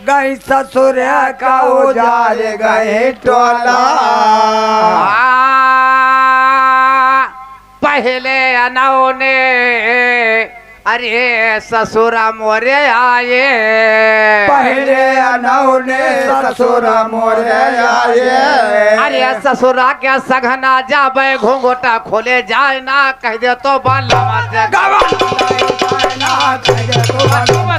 गई ससुर का उजार गए टोला। पहले अनौने अरे ससुरा मोरे आए, पहले अनौने ससुर मोरे आए। अरे ससुरा के सघना जाबे घूंघोटा खोले जाए ना कह दे तो बाला मत गवाना कह दे तो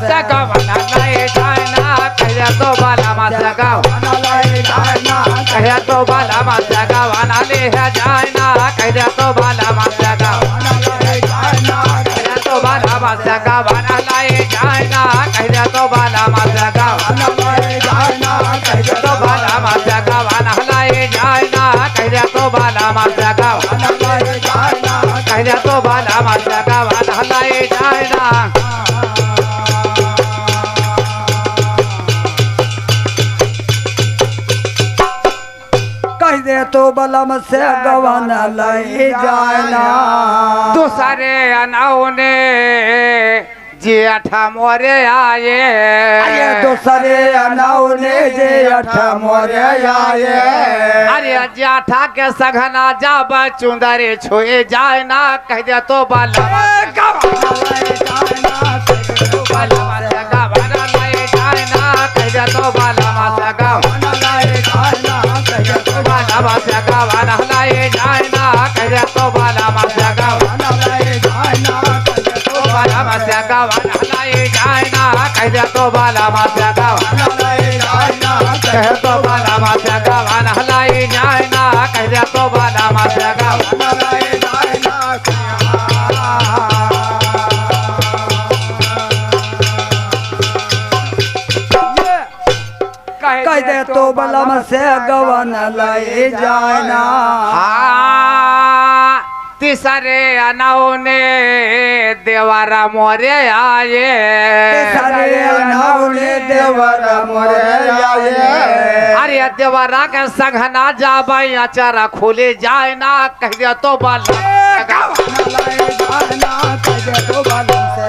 से गवाना लाए जाए ना कह दे तो बाला मत गवाना लाए जाना कह दे तो बाला मत गवाना ले जाए ना कह दे तो बाला मत गवाना लाए जाना कह दे तो बाला मत गवाना लाए जाए ना कह दे तो बाला मत गवाना लाए जाना कह दे तो बाला मत गवाना लाए जाए ना कह दे तो बाला मत गवाना लाए जाना कह दे तो बाला मत गवाना लाए जाए ना। कह दे तो बलम से गवाना लाए जाना। दूसरे अनौने जेठा मोरे आए, अरे दूसरे अनौने जे अठा मोरे आए। अरे जेठा के सघना जाब चुंदरे छुए जाए ना कह दे तो बाला गवाना लाए जाना गवाना लाए जाए ना कह दे तो बाला माता गवाना लाए जाना कह दे तो बाला माता गवाना लाए जाए ना कह दे तो बाला माता गवाना लाए जाना कह दे तो बाला माता गवाना लाए जाए ना कह दे तो बाला माता गवाना लाए जाना कह तो बाला माता गवाना लाए जाए ना कह दे तो बाला माता गवाना लाए जाना। कह दे तो बलम से गवाना लाए जाना। तीसरे अनौने देवारा मोरे आए, सारे अनौने देवरा मोरे आए। अरे देवरा के सघना जाबे अचारा खोले जाए ना कह दे तो बाला लाए जाना कह दे तो बलम से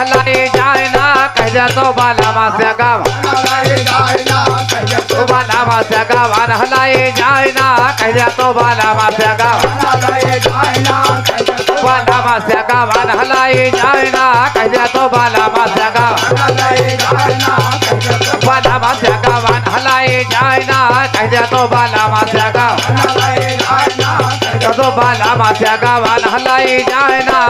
लाए जाए ना कह दे तो बाला मासे लाए जाना कह दे तो बाला मासे गवाना लाए जाए ना कह दे तो बाला मासे गवाना लाए जाना कह दे तो बाला मासे गवाना लाए जाए ना कह दे तो बाला मासे गवाना लाए जाना कह दे तो बाला मासे गवाना लाए जाए ना कह दे तो बाला मासे गवाना लाए जाना कह दे तो बाला मासे गवाना लाए जाए ना।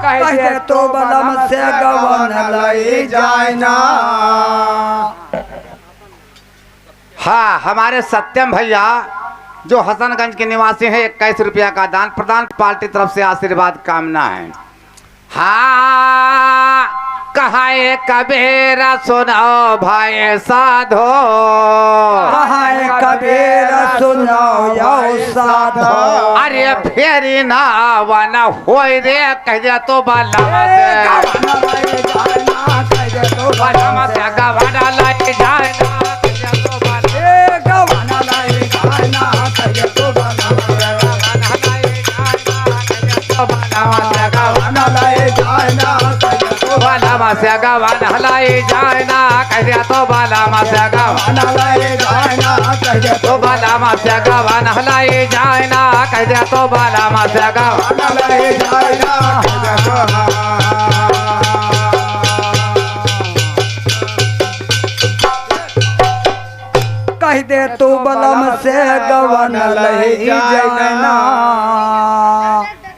कह दे तो बलम से गवाना लाए जाना। हाँ, हमारे सत्यम भैया जो हसनगंज के निवासी हैं 21 रुपया का दान प्रदान पार्टी तरफ से आशीर्वाद कामना है। हाँ, कहा कबीरा सुनाओ भाई साधो, हाय कबीर सुनाओ यो साधो। अरे फेरी ना वाना होई रे कह दे तो बाला गवाना लाए जाना कह दे तो बाला मासे गवाना लाए जाए ना कह दे तो बाला गवाना लाए जाना कह दे तो गवाना लाए जाए ना कह दे तो बाला मासे गवाना लाए जाना कह दे तो बाला मासे गवाना लाए जाए ना कह दे तो बाला मासे गवाना लाए जाना कह दे तो बाला मासे गवाना लाए जाए ना कह दे तो बाला मासे गवाना लाए जाना कह दे तो कह दे तो बलम से गवाना लाए जाना।